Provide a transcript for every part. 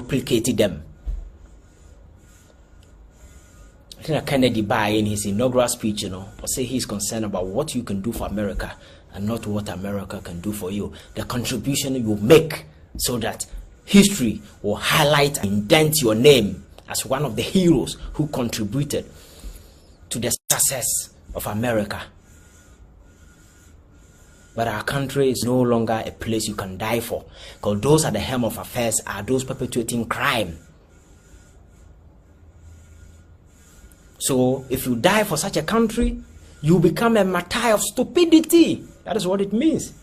duplicate them. I think Kennedy in his inaugural speech, or say he's concerned about what you can do for America and not what America can do for you. The contribution you make so that history will highlight and indent your name as one of the heroes who contributed to the success of America. But our country is no longer a place you can die for, because those at the helm of affairs are those perpetuating crime. So if you die for such a country, you become a martyr of stupidity. That is what it means.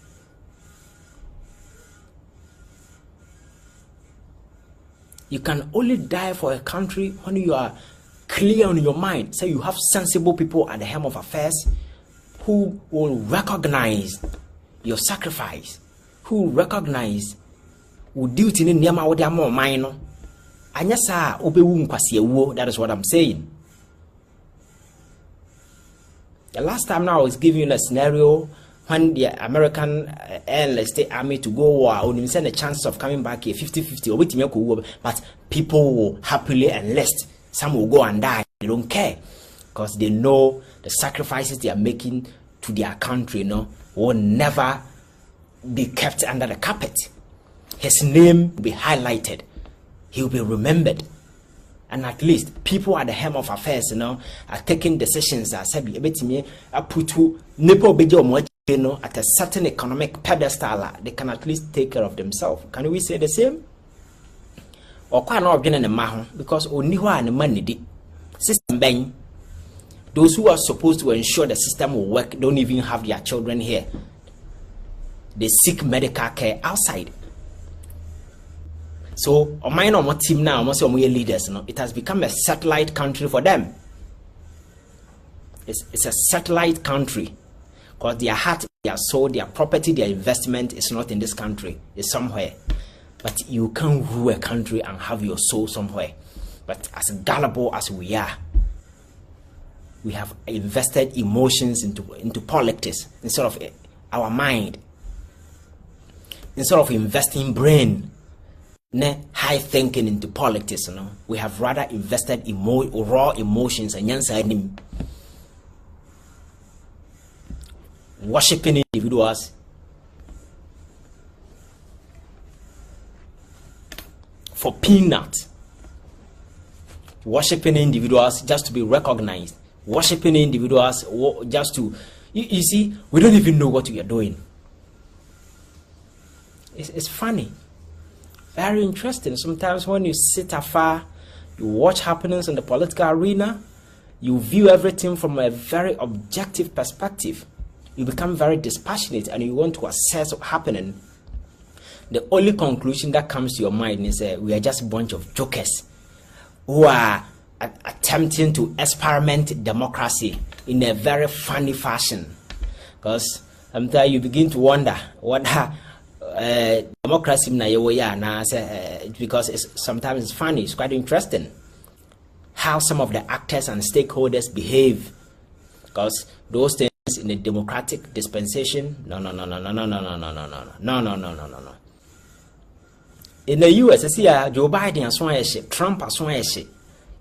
You can only die for a country when you are clear on your mind. Say you have sensible people at the helm of affairs who will recognize your sacrifice, who recognize who duty in Yama or more minor. Anyasa obewu kwasi ewo. That is what I'm saying. The last time now I was giving you a scenario when the American Air State Army to go war, only send a chance of coming back here 50-50, but people will happily enlist. Some will go and die. They don't care because they know the sacrifices they are making to their country, will never be kept under the carpet. His name will be highlighted. He will be remembered. And at least people at the helm of affairs, are taking decisions that say, at a certain economic pedestal, they can at least take care of themselves. Can we say the same? Or quite not getting a maho because only one money system bang. Those who are supposed to ensure the system will work don't even have their children here. They seek medical care outside. So, on my normal team now, most of my leaders, it has become a satellite country for them. It's a satellite country because their heart, their soul, their property, their investment is not in this country. It's somewhere. But you can't rule a country and have your soul somewhere. But as gullible as we are, we have invested emotions into politics instead of our mind. Instead of investing brain, high thinking into politics, we have rather invested raw emotions and worshipping individuals for peanuts, worshipping individuals just to be recognized, worshipping individuals just to you see, we don't even know what we are doing. It's funny. Very interesting. Sometimes when you sit afar, you watch happenings in the political arena, you view everything from a very objective perspective. You become very dispassionate and you want to assess what's happening. The only conclusion that comes to your mind is we are just a bunch of jokers who are attempting to experiment democracy in a very funny fashion. Because sometimes you begin to wonder what democracy because sometimes it's funny, it's quite interesting how some of the actors and stakeholders behave, because those things in a democratic dispensation, no. In the US, I see Joe Biden as one, Trump as one,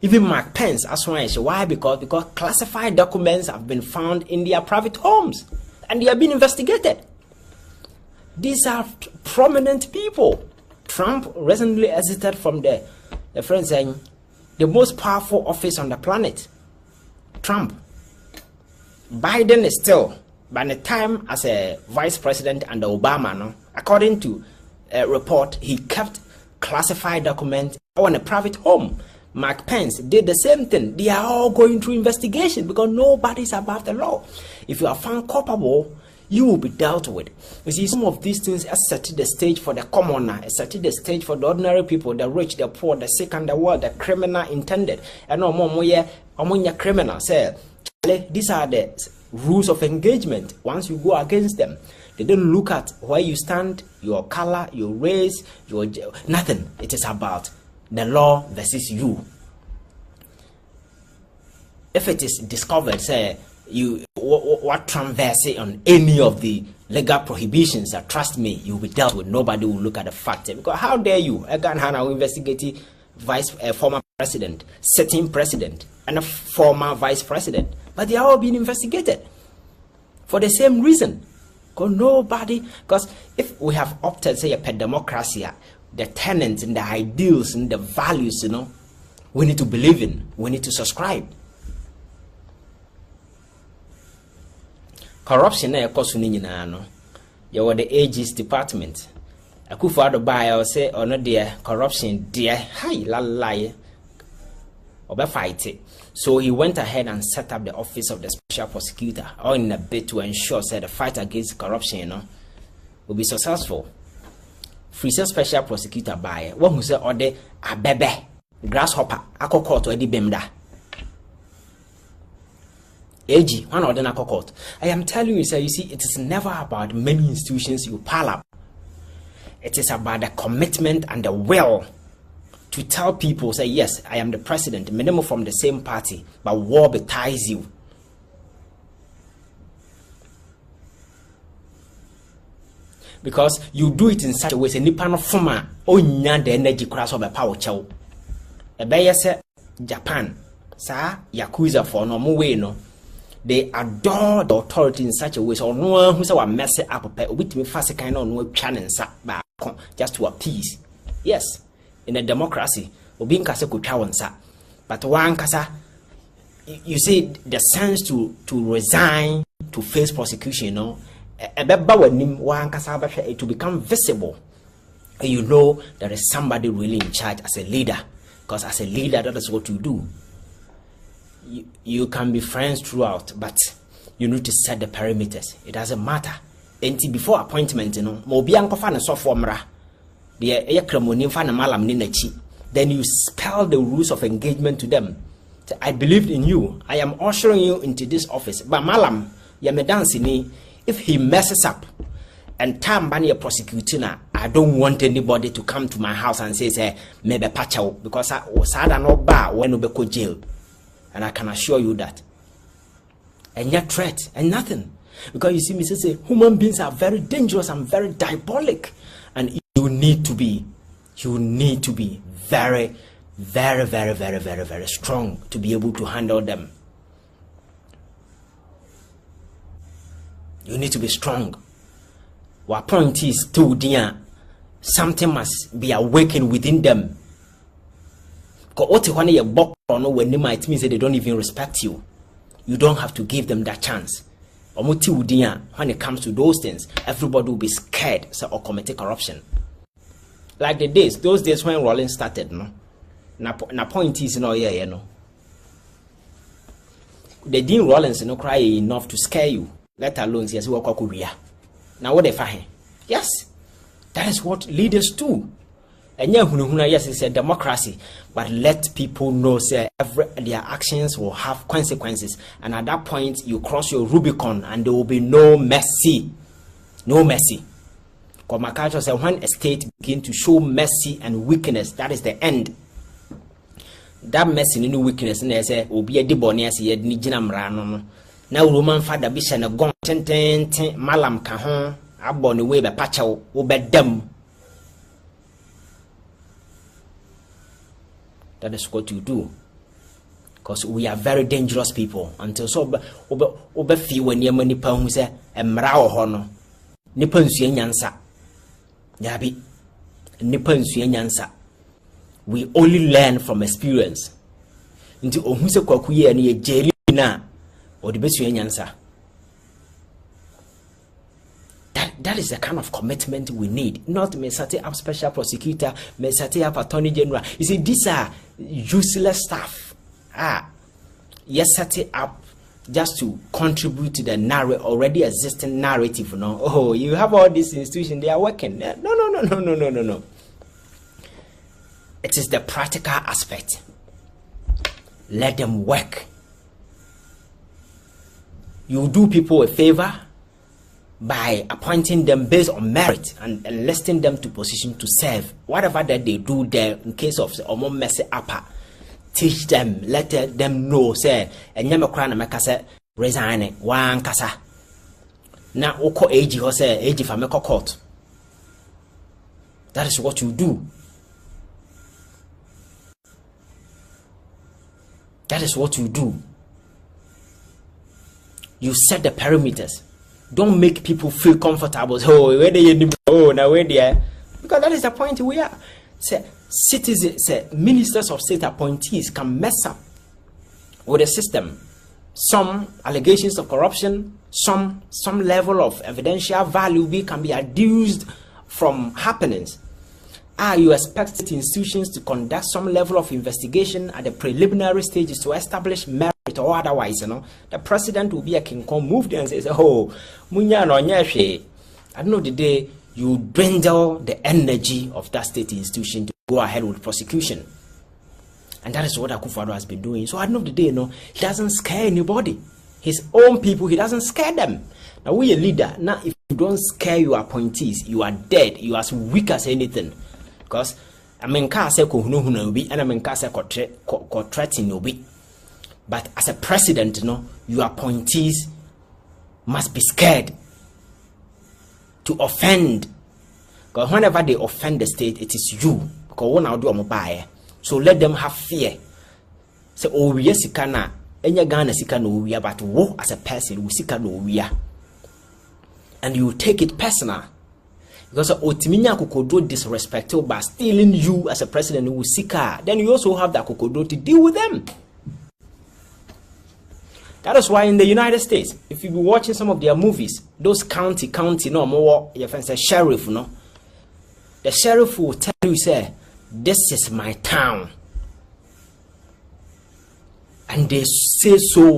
even Mark Pence as one. Why? Because classified documents have been found in their private homes and they are being investigated. These are prominent people. Trump recently exited from the friend saying the most powerful office on the planet. Trump. Biden is still, by the time as a vice president under Obama, according to a report, he kept classified documents on a private home. Mark Pence did the same thing. They are all going through investigation because nobody's above the law. If you are found culpable, you will be dealt with. You see, some of these things are set the stage for the commoner, set the stage for the ordinary people, the rich, the poor, the sick, and the world, the criminal intended. And no more criminal. Say, these are the rules of engagement. Once you go against them, they don't look at where you stand, your color, your race, your nothing. It is about the law versus you. If it is discovered, say, what Trump say on any of the legal prohibitions that, trust me, you'll be dealt with. Nobody will look at the fact. Because how dare you? Egan Hana investigating former president, sitting president, and a former vice president. But they are all being investigated for the same reason. Because if we have opted, say, a democracy, the tenets and the ideals and the values, we need to believe in, we need to subscribe. Corruption na ekoso ni nyina no. You were the ages department. Akufo-Addo buy say ono de corruption there. Hi la lie. Obe fight it. So he went ahead and set up the office of the special prosecutor, all in a bid to ensure that the fight against corruption, will be successful. Free special prosecutor by one who said order a bebe grasshopper akoko to edi bemda. AG one order court. I am telling you, sir, you see, it is never about many institutions you pile up. It is about the commitment and the will to tell people, say, yes, I am the president, minimum from the same party, but war ties you. Because you do it in such a way, say, nipa no forma, onya the energy cross of a power chow. Ebeye Japan, sa yakuza for no more way no. They adore the authority in such a way, so no one who say wa mess up with me fast kind of no channel just to appease. Yes, in a democracy, obi nkase ko twa wonsa. But one kasa, you see the sense to resign, to face prosecution, it to become visible. And you know there is somebody really in charge as a leader. Because as a leader, that is what you do. You can be friends throughout, but you need to set the perimeters. It doesn't matter. Until before appointment, then you spell the rules of engagement to them. I believed in you. I am ushering you into this office. But malam, if he messes up and time ban your prosecutor, I don't want anybody to come to my house and say, maybe pacha, because I was sad and no bar when we go jail. And I can assure you that. And yet threat and nothing. Because you see me say human beings are very dangerous and very diabolic. And you need to be very, very, very, very, very, very strong to be able to handle them. You need to be strong. What point is to dear, something must be awakened within them. When they might mean that they don't even respect you. You don't have to give them that chance. When it comes to those things, everybody will be scared or commit corruption. Like those days when Rollins started, no? Na point is no yeah, you know. They didn't Rollins cry enough to scare you, let alone yes, we Korea. Now what they find? Yes, that is what leaders do. And yes, it's a democracy, but let people know say their actions will have consequences, and at that point you cross your Rubicon, and there will be no mercy, no mercy. Because my culture says when a state begins to show mercy and weakness, that is the end. That mercy and weakness, and they say, "Will be a debonnier." Say, "Ni jinam rano." Now Roman father be shen a gong ten malam kahon abon the way be pacha obed them. That is what you do. Because we are very dangerous people. Until so obe fi when ye money pa hu say emra hono. Nipa nsue nyansa. Yabi. Nipa nsue nyansa. We only learn from experience. Until ohun se kwaku ye na ye jeli na odi besue nyansa. That is the kind of commitment we need. Not me setting up special prosecutor, me setting up attorney general. You see, these are useless stuff. Yes, setting up just to contribute to the already existing narrative. No, oh, you have all these institutions, they are working. No. It is the practical aspect. Let them work. You do people a favor by appointing them based on merit and enlisting them to position to serve. Whatever that they do there in case of omo messy upper, teach them, let them know, say, and resign one kasa. na oko age ho say age fa me court. That is what you do. That is what you do. You set the perimeters. Don't make people feel comfortable. Oh, where they now where they are. Because that is the point we are. Say, citizens, say, ministers of state appointees can mess up with the system. Some allegations of corruption, some level of evidential value can be adduced from happenings. You expect state institutions to conduct some level of investigation at the preliminary stages to establish merit or otherwise, the president will be a King Kong move there and says, oh, Munya no nyeshe. At the end of the day, you dwindle the energy of that state institution to go ahead with prosecution. And that is what Akufo-Addo has been doing. So at the end of the day, he doesn't scare anybody. His own people, he doesn't scare them. Now we a leader. Now if you don't scare your appointees, you are dead. You are as weak as anything. Because I mean, can't say and I mean, can't say threaten. But as a president, your appointees must be scared to offend. Because whenever they offend the state, it is you. Because one I'll do a buy. So let them have fear. Say, oh, we are sikana. Enya Ghana sika no we are, but wo as a person we sika no we are. And you take it personal. Because Otiminya Kokodo disrespectful by stealing you as a president who sika. Then you also have that Kokodo to deal with them. That is why in the United States, if you be watching some of their movies, those county, no more, your friend say sheriff, the sheriff will tell you, say, this is my town. And they say so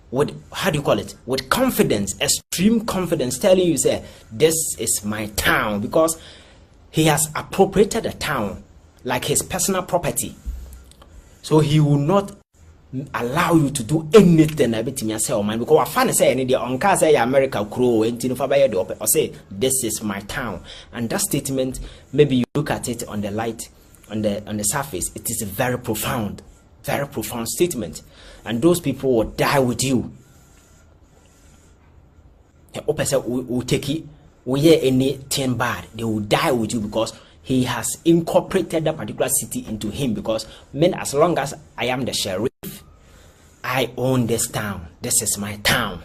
with how do you call it? With confidence, extreme confidence, telling you, say, this is my town, because he has appropriated the town like his personal property. So he will not allow you to do anything everything you say, man, because I find say any on car say America crow and or say this is my town. And that statement, maybe you look at it on the light, on the surface, it is a very profound statement. And those people will die with you. Will take it, will hear anything bad, they will die with you, because he has incorporated that particular city into him. Because men, as long as I am the sheriff, I own this town. This is my town.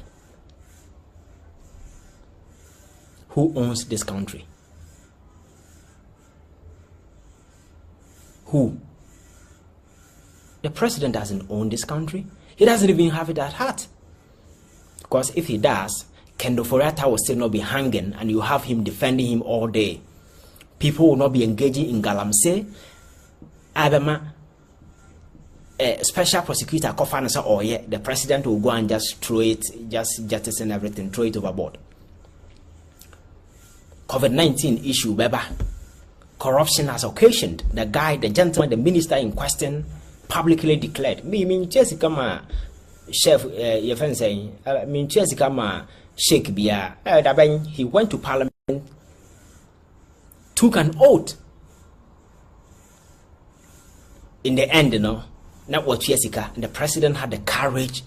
Who owns this country? Who? The president doesn't own this country. He doesn't even have it at heart. Because if he does, Kendo Foriata will still not be hanging, and you have him defending him all day. People will not be engaging in galamsey. Abema, special prosecutor Kofana say, oh yeah, the president will go and just throw it, just jettison everything, throw it overboard. COVID-19 issue, beba. Corruption has occasioned the gentleman, the minister in question, publicly declared. Me mean Jessica ma chef your friend saying, mean Jessica ma Sheikh Bia. He went to parliament, took an oath. In the end, not what Jessica, and the president had the courage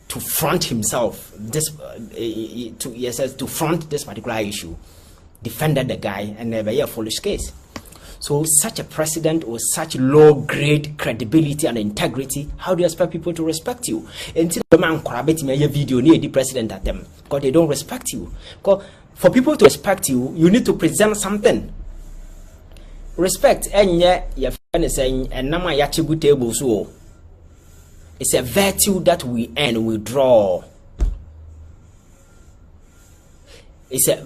to front himself, to front this particular issue, defended the guy, and never a foolish case. So such a president with such low grade credibility and integrity, how do you expect people to respect you? Until the man a video near the president at them, because they don't respect you. Because for people to respect you, you need to present something. Respect, and yet your friend is saying, and nama yachibu table so. It's a virtue that we earn, we draw. It's a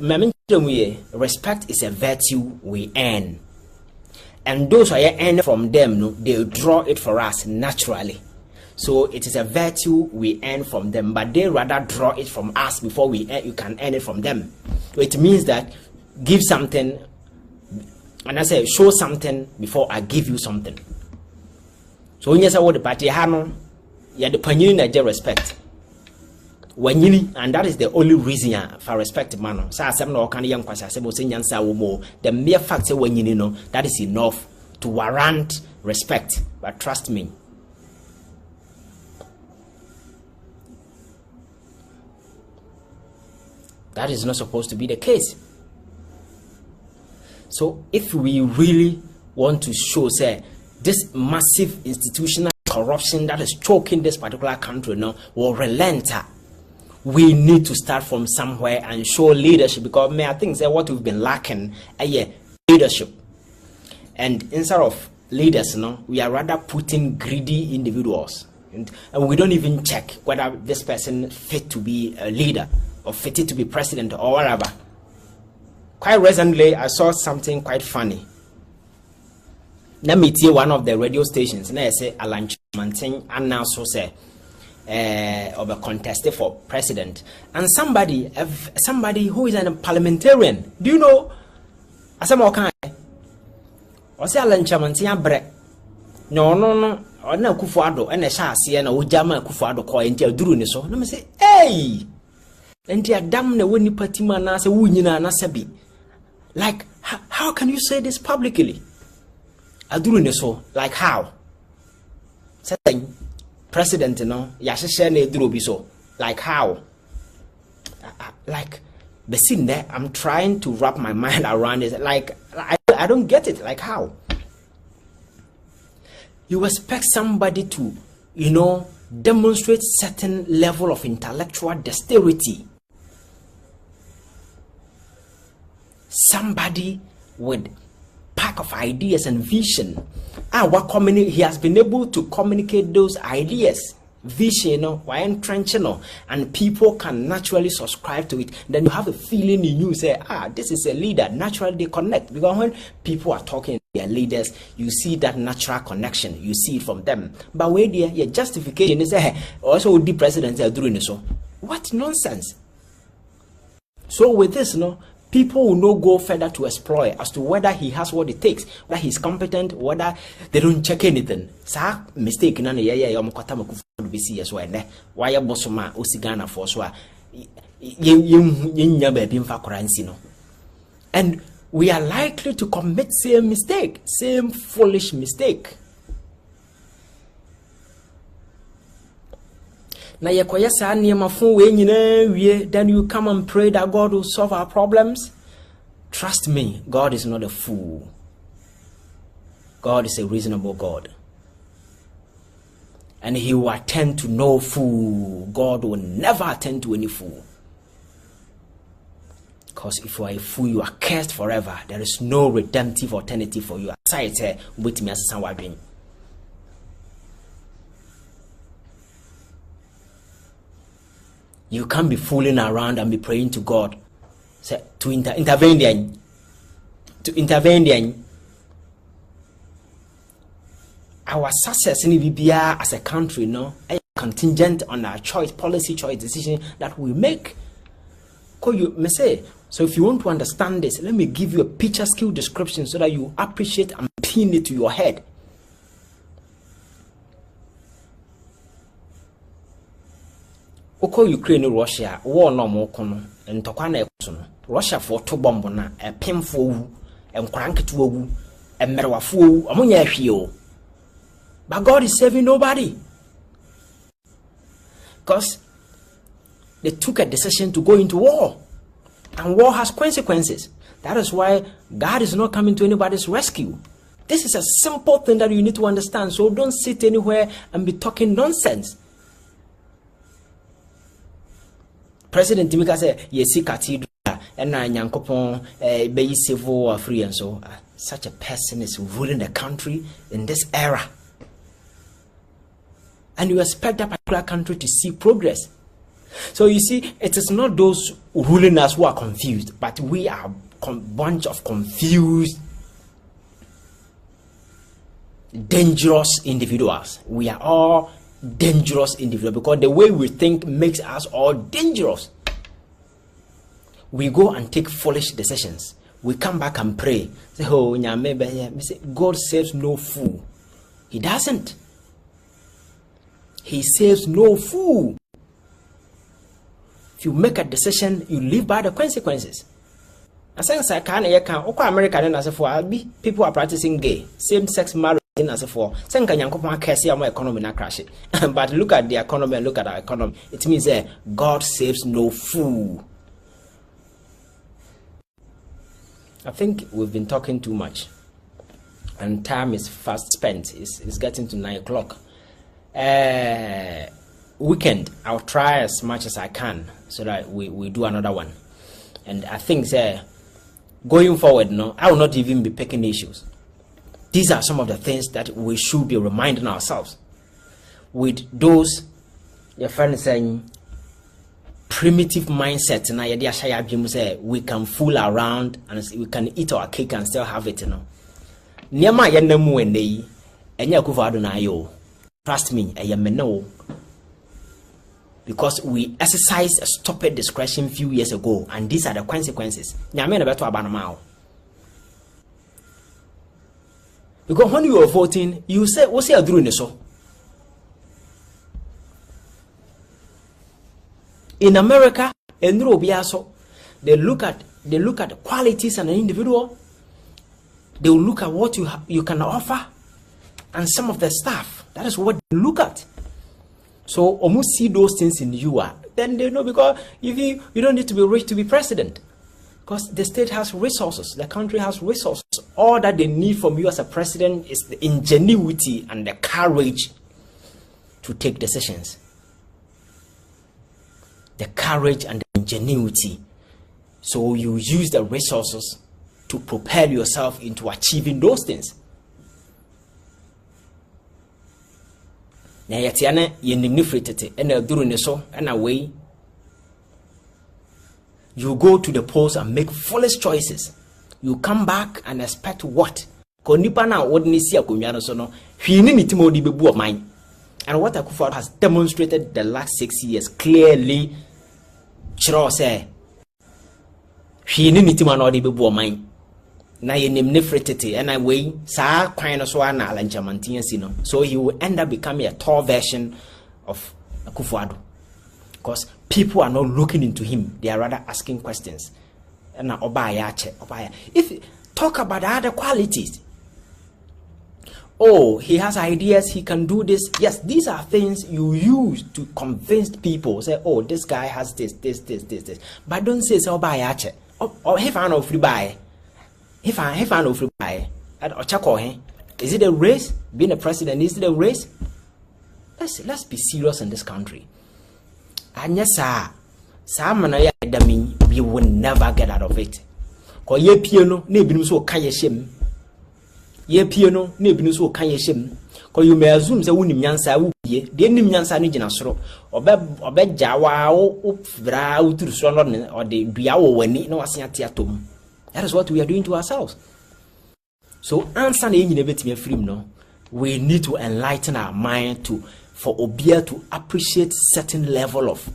respect is a virtue we earn. And those who are earning from them, they draw it for us naturally. So it is a virtue we earn from them, but they rather draw it from us before you can earn it from them. So it means that give something, and I say show something before I give you something. So when you say what the party hano, you the panini respect. When you, and that is the only reason for respect, man. So I say no can young kwasa say mo say nyansa wo mo. The mere fact say when you know that is enough to warrant respect. But trust me, That is not supposed to be the case. So if we really want to show, say, this massive institutional corruption that is choking this particular country now will relent, we need to start from somewhere and show leadership, because I think say what we've been lacking leadership. And instead of leaders, we are rather putting greedy individuals, and we don't even check whether this person fit to be a leader or fitted to be president or whatever. Quite recently, I saw something quite funny. Let me tell one of the radio stations. And I say Alan Chamantin announced of a contest for president, and somebody who is a parliamentarian. Do you know? I said, "Okay." I say Alan Chamantin bre. No. Ona Kufuado, and a shasi and a Ujama Kufuado call into Duru ni so. Let me say, hey, and dear damn the winnie patima nasa wunina nasabi. Like, how can you say this publicly? Aduru ni so, like how? Saying president, yashisha ne duru biso. Like how? Like, the scene there, I'm trying to wrap my mind around it. Like, I don't get it. Like how? You expect somebody to, demonstrate certain level of intellectual dexterity. Somebody with pack of ideas and vision. He has been able to communicate those ideas, vision, and people can naturally subscribe to it. Then you have a feeling in you, say, this is a leader. Naturally, they connect, because when people are talking to their leaders, you see that natural connection. You see it from them. But where your justification is, also the president are doing so. What nonsense! So with this, people will not go further to explore as to whether he has what it takes, whether he's competent, whether they don't check anything. Sa mistake na ya yomkota makufu bisi yeso ene. Why bosoma osigana for so yin baby mfa koransi no. And we are likely to commit same mistake, same foolish mistake. Na yekoya sa niyama fun we nyina wie, then you come and pray that God will solve our problems. Trust me, God is not a fool. God is a reasonable God. And he will attend to no fool. God will never attend to any fool. Because if you are a fool, you are cursed forever. There is no redemptive alternative for you. With me as a you can't be fooling around and be praying to God to intervene. Our success in BBR as a country, is contingent on our policy choice decision that we make. So if you want to understand this, let me give you a picture skill description so that you appreciate and pin it to your head. Oko Ukraine Russia war no more kono ntokwa na ekono Russia for to bomb na pemfo wu enkranketo wu emerwafo wu omonya ahwie o. But God is saving nobody, because they took a decision to go into war, and war has consequences. That is why God is not coming to anybody's rescue. This is a simple thing that you need to understand. So don't sit anywhere and be talking nonsense. President Timika said, "Yesi cathedral and Yankopon be civil or free," and so such a person is ruling the country in this era. And you expect that particular country to see progress. So you see, it is not those ruling us who are confused, but we are a bunch of confused, dangerous individuals. We are all dangerous individuals because the way we think makes us all dangerous. We go and take foolish decisions. We come back and pray. Say, "Oh, God saves no fool." He doesn't. He saves no fool. If you make a decision, you live by the consequences. I say, America, people are practicing gay, same-sex marriage. But look at the economy and look at our economy. It means that God saves no fool. I think we've been talking too much, and time is fast spent. It's getting to 9 o'clock. Weekend, I'll try as much as I can so that we do another one. And I think going forward, no, I will not even be picking issues. These are some of the things that we should be reminding ourselves. With those, your friend saying, primitive mindset, and we can fool around and we can eat our cake and still have it, you know. Trust me, I am no. Because we exercised a stupid discretion a few years ago, and these are the consequences. Because when you are voting, you say, what's your doing so? In America, they look at the qualities in an individual. They will look at what you can offer, and some of the stuff. That is what they look at. So almost see those things in you then they know, because if you don't need to be rich to be president, because the state has resources, the country has resources. All that they need from you as a president is the ingenuity and the courage to take decisions. The courage and the ingenuity. So you use the resources to propel yourself into achieving those things. Na yetiane yenimnifritete ena duru ne so ena way. You go to the polls and make foolish choices. You come back and expect what? Ko nipa na wodni si akonwa no so no hwini ni timodi bebu of mine. And what Akufo has demonstrated the last 6 years clearly, chiro say hwini ni timano odi bebu of mine. Na yenimnifritete ena way sa kwan no so ana alanchamantia si no. So he will end up becoming a tall version of Akufo, because people are not looking into him, they are rather asking questions. And if talk about other qualities, oh, he has ideas, he can do this. Yes, these are things you use to convince people. Say, oh, this guy has this. But don't say so by yache. Or if I know free buy. If I know free buy. Is it a race? Being a president, is it a race? Let's be serious in this country. And yes, sir, we will never get out of it. Because ye piano, ne binu so kanye shim. Ye piano, ne binu so kanye shim. Because you may assume that unim nyansa uye, the nim nyansa ni jinasro, obe jawa o upra uturu so or the duyawo weni no asiati atom. That is what we are doing to ourselves. So answer the inevitable freedom, no. We need to enlighten our mind for Obia to appreciate certain level of.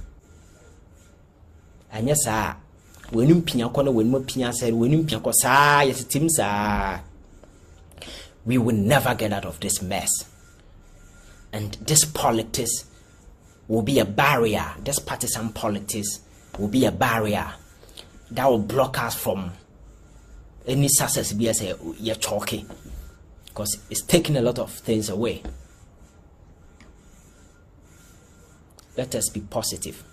And yes, sir, when you pina corner, when more pina said, when you pina yes, teams we will never get out of this mess. And this politics will be a barrier. This partisan politics will be a barrier that will block us from any success. Be as you're talking, because it's taking a lot of things away. Let us be positive.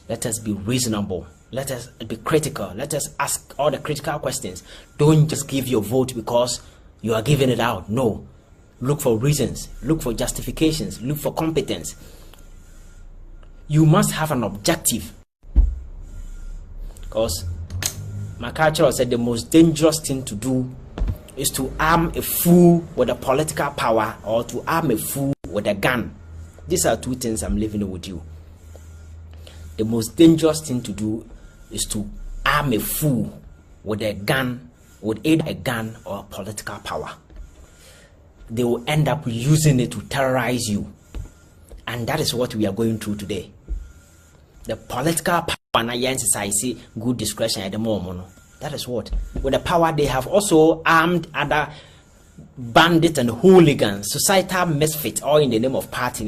Let us be reasonable. Let us be critical. Let us ask all the critical questions. Don't just give your vote because you are giving it out. No. Look for reasons. Look for justifications. Look for competence. You must have an objective. Because my culture said the most dangerous thing to do is to arm a fool with a political power or to arm a fool with a gun. These are two things I'm leaving with you. The most dangerous thing to do is to arm a fool with a gun, with either a gun or political power. They will end up using it to terrorize you. And that is what we are going through today. The political power, I see good discretion at the moment. That is what. With the power, they have also armed other bandits and hooligans, societal misfits, all in the name of party.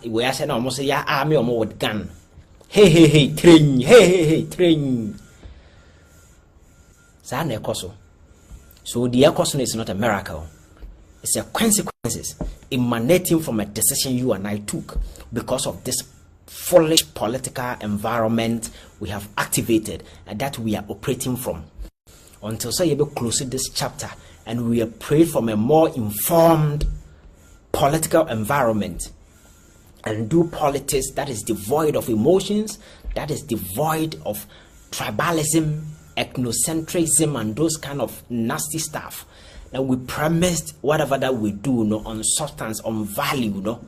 We are saying almost a army or more with gun. Hey, train. Hey, train. So the caution is not a miracle. It's a consequences emanating from a decision you and I took because of this foolish political environment we have activated and that we are operating from. until so you be close this chapter and we are prayed from a more informed political environment and do politics that is devoid of emotions, that is devoid of tribalism, ethnocentrism, and those kind of nasty stuff. And we premised whatever that we do, on substance, on value,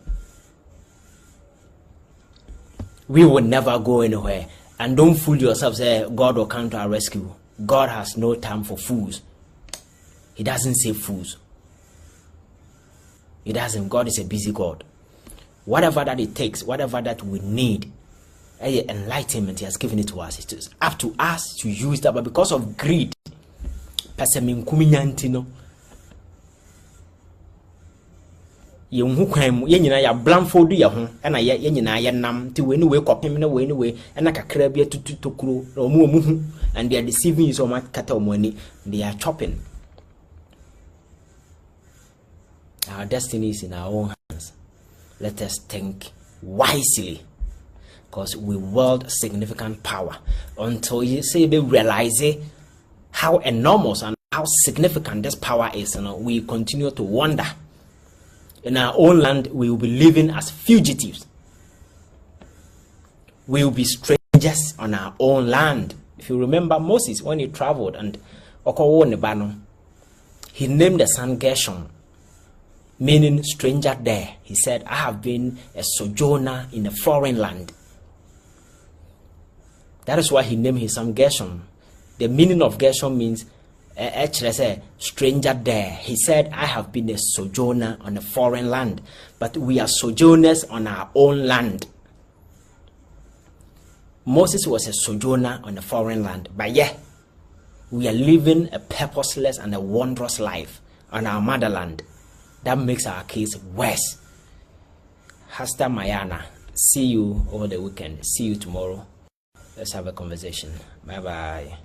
we will never go anywhere. And don't fool yourself, say God will come to our rescue. God has no time for fools. He doesn't say fools. He doesn't. God is a busy God. Whatever that it takes, whatever that we need, enlightenment, He has given it to us. It is up to us to use that. But because of greed, yen hu kwan mu yen nyina ya blindfold ya ho na yen nyina ya nam ti we ni we kopem na we ni we na kakra bia tututokuro na omu hu and they are deceiving you so much kata omani they are chopping. Our destiny is in our own hands. Let us think wisely, because we wield significant power. Until you say we realize how enormous and how significant this power is, we continue to wonder. In our own land, we will be living as fugitives. We will be strangers on our own land. If you remember Moses, when he traveled and he named the son Gershom, meaning stranger there. He said, I have been a sojourner in a foreign land. That is why he named his son Gershom. The meaning of Gershom means stranger there. He said, I have been a sojourner on a foreign land, but we are sojourners on our own land. Moses was a sojourner on a foreign land, but we are living a purposeless and a wondrous life on our motherland. That makes our case worse. Hasta Mayana. See you over the weekend. See you tomorrow. Let's have a conversation. Bye bye.